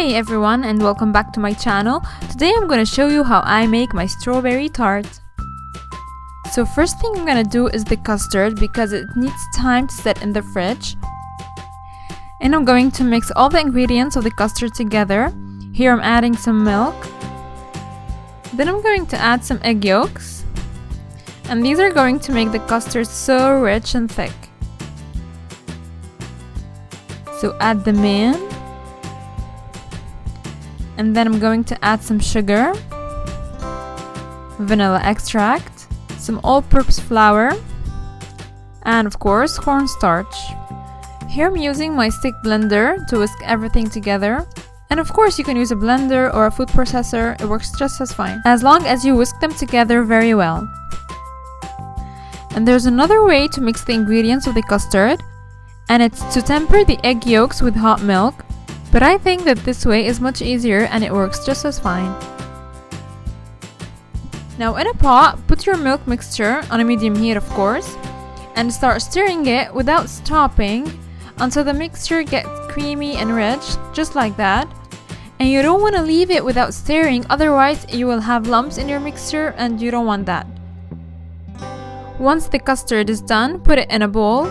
Hey everyone, and welcome back to my channel. Today I'm going to show you how I make my strawberry tart. So first thing I'm going to do is the custard because it needs time to set in the fridge. And I'm going to mix all the ingredients of the custard together. Here I'm adding some milk. Then I'm going to add some egg yolks. And these are going to make the custard so rich and thick. So add them in. And then I'm going to add some sugar, vanilla extract, some all-purpose flour, and of course cornstarch. Here I'm using my stick blender to whisk everything together. And of course you can use a blender or a food processor, it works just as fine, as long as you whisk them together very well. And there's another way to mix the ingredients of the custard, and it's to temper the egg yolks with hot milk. But I think that this way is much easier and it works just as fine. Now in a pot, put your milk mixture on a medium heat of course, and start stirring it without stopping until the mixture gets creamy and rich, just like that. And you don't want to leave it without stirring, otherwise you will have lumps in your mixture and you don't want that. Once the custard is done, put it in a bowl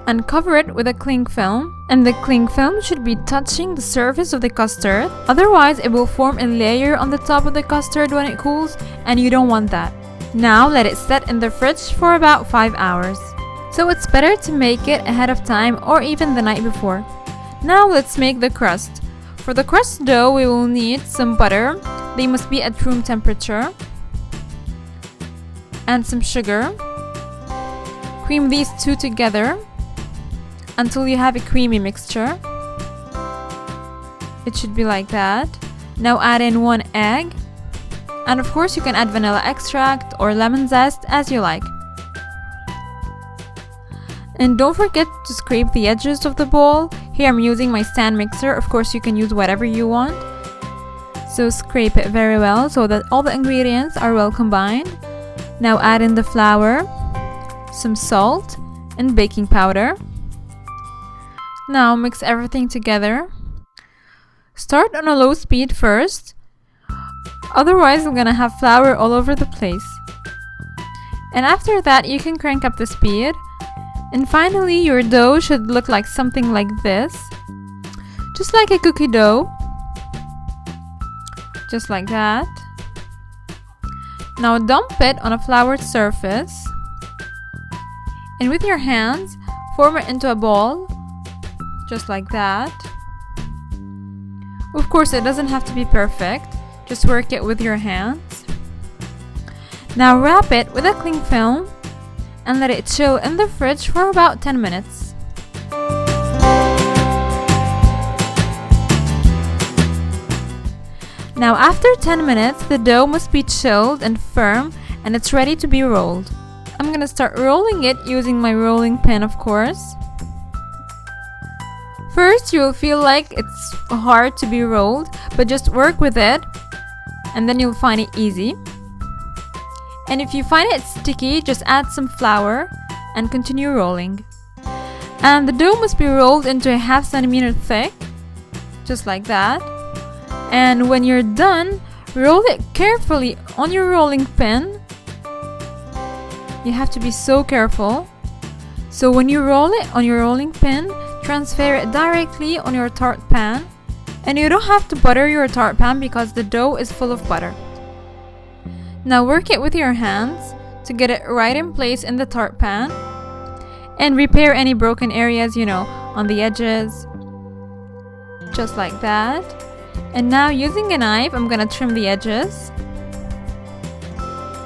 and cover it with a cling film, and the cling film should be touching the surface of the custard, otherwise it will form a layer on the top of the custard when it cools, and you don't want that. Now let it set in the fridge for about 5 hours. So it's better to make it ahead of time or even the night before. Now let's make the crust. For the crust dough we will need some butter, they must be at room temperature, and some sugar. Cream these two together until you have a creamy mixture. It should be like that. Now add in 1 egg, and of course you can add vanilla extract or lemon zest as you like. And don't forget to scrape the edges of the bowl. Here I'm using my stand mixer, of course you can use whatever you want. So scrape it very well so that all the ingredients are well combined. Now add in the flour, some salt, and baking powder. Now mix everything together. Start on a low speed first, otherwise I'm gonna have flour all over the place. And after that you can crank up the speed. And finally your dough should look like something like this. Just like a cookie dough. Just like that. Now dump it on a floured surface. And with your hands, form it into a ball. Just like that. Of course it doesn't have to be perfect, just work it with your hands. Now wrap it with a cling film and let it chill in the fridge for about 10 minutes. Now after 10 minutes the dough must be chilled and firm and it's ready to be rolled. I'm gonna start rolling it using my rolling pin of course. First, you will feel like it's hard to be rolled, but just work with it, and then you'll find it easy. And if you find it sticky, just add some flour and continue rolling. And the dough must be rolled into a 1/2 centimeter thick, just like that. And when you're done, roll it carefully on your rolling pin. You have to be so careful. So when you roll it on your rolling pin, transfer it directly on your tart pan, and you don't have to butter your tart pan because the dough is full of butter. Now work it with your hands to get it right in place in the tart pan, and repair any broken areas, on the edges, just like that. And now using a knife, I'm gonna trim the edges.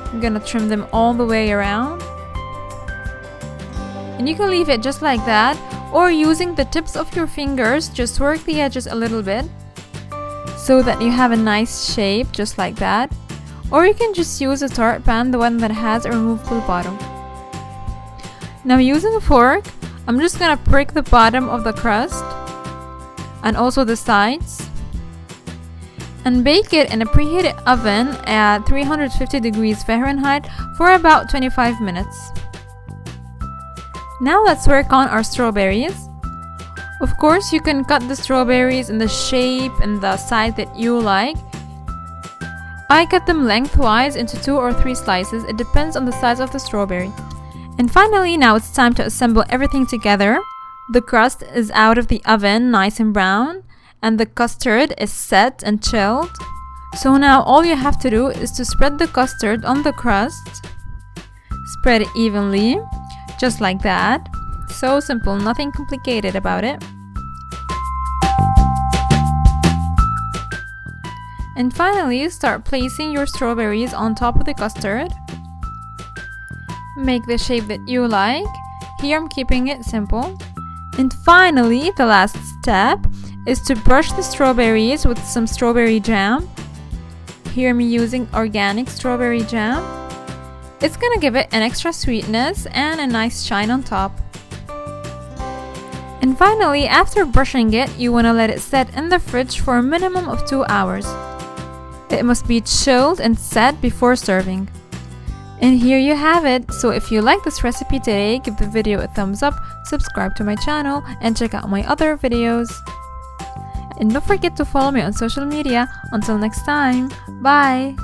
I'm gonna trim them all the way around, and you can leave it just like that, or using the tips of your fingers, just work the edges a little bit so that you have a nice shape, just like that. Or you can just use a tart pan, the one that has a removable bottom. Now using a fork, I'm just gonna prick the bottom of the crust and also the sides, and bake it in a preheated oven at 350 degrees Fahrenheit for about 25 minutes. Now let's work on our strawberries. Of course, you can cut the strawberries in the shape and the size that you like. I cut them lengthwise into 2 or 3 slices. It depends on the size of the strawberry. And finally, now it's time to assemble everything together. The crust is out of the oven, nice and brown, and the custard is set and chilled. So now all you have to do is to spread the custard on the crust. Spread it evenly, just like that. So simple, nothing complicated about it. And finally, start placing your strawberries on top of the custard. Make the shape that you like. Here I'm keeping it simple. And finally, the last step is to brush the strawberries with some strawberry jam. Here I'm using organic strawberry jam. It's gonna give it an extra sweetness and a nice shine on top. And finally, after brushing it, you wanna let it set in the fridge for a minimum of 2 hours. It must be chilled and set before serving. And here you have it. So if you like this recipe today, give the video a thumbs up, subscribe to my channel, and check out my other videos. And don't forget to follow me on social media. Until next time, bye!